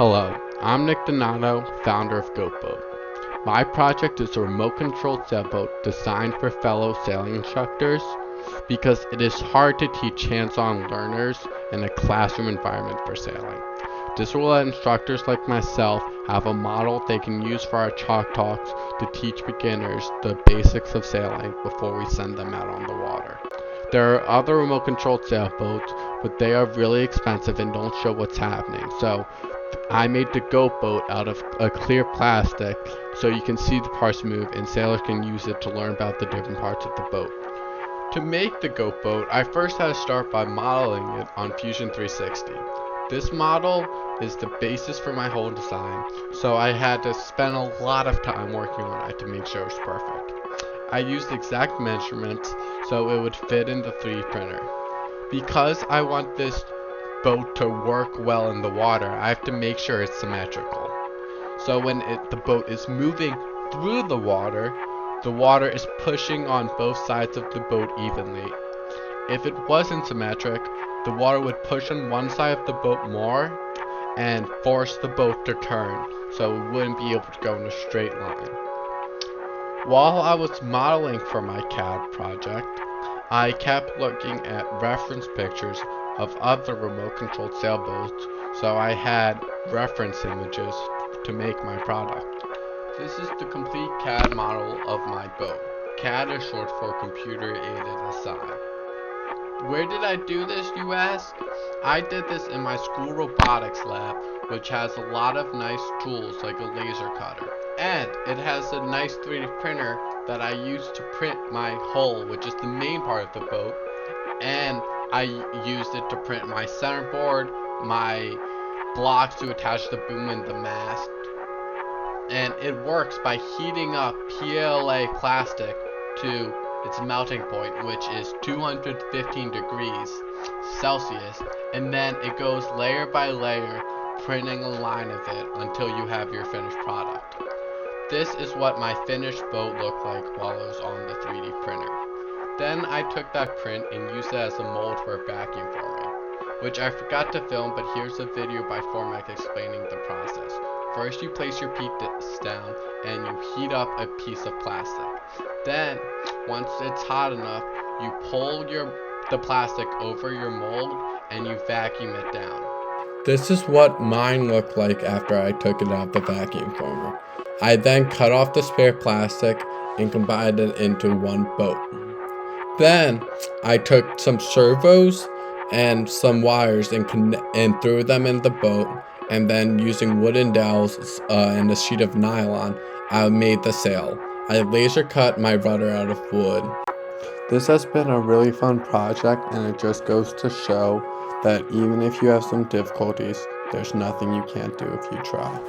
Hello, I'm Nick Donato, founder of GOATBoat. My project is a remote-controlled sailboat designed for fellow sailing instructors because it is hard to teach hands-on learners in a classroom environment for sailing. This will let instructors like myself have a model they can use for our chalk talks to teach beginners the basics of sailing before we send them out on the water. There are other remote-controlled sailboats, but they are really expensive and don't show what's happening. So I made the GOATBoat out of a clear plastic so you can see the parts move and sailors can use it to learn about the different parts of the boat. To make the GOATBoat, I first had to start by modeling it on Fusion 360. This model is the basis for my whole design, so I had to spend a lot of time working on it to make sure it was perfect. I used exact measurements so it would fit in the 3D printer. Because I want this boat to work well in the water, I have to make sure it's symmetrical. So when the boat is moving through the water is pushing on both sides of the boat evenly. If it wasn't symmetric, the water would push on one side of the boat more and force the boat to turn, so it wouldn't be able to go in a straight line. While I was modeling for my CAD project, I kept looking at reference pictures of other remote-controlled sailboats, so I had reference images to make my product. This is the complete CAD model of my boat. CAD is short for Computer Aided Design. Where did I do this, you ask? I did this in my school robotics lab, which has a lot of nice tools like a laser cutter. And it has a nice 3D printer that I used to print my hull, which is the main part of the boat. And I used it to print my centerboard, my blocks to attach the boom and the mast. And it works by heating up PLA plastic to its melting point, which is 215 degrees Celsius, and then it goes layer by layer, printing a line of it until you have your finished product. This is what my finished boat looked like while it was on the 3D printer. Then I took that print and used it as a mold for vacuum forming, which I forgot to film, but here's a video by Formac explaining the process. First you place your piece down and you heat up a piece of plastic. Then, once it's hot enough, you pull the plastic over your mold and you vacuum it down. This is what mine looked like after I took it out of the vacuum former. I then cut off the spare plastic and combined it into one boat. Then I took some servos and some wires and threw them in the boat, and then using wooden dowels and a sheet of nylon, I made the sail. I laser cut my rudder out of wood. This has been a really fun project, and it just goes to show that even if you have some difficulties, there's nothing you can't do if you try.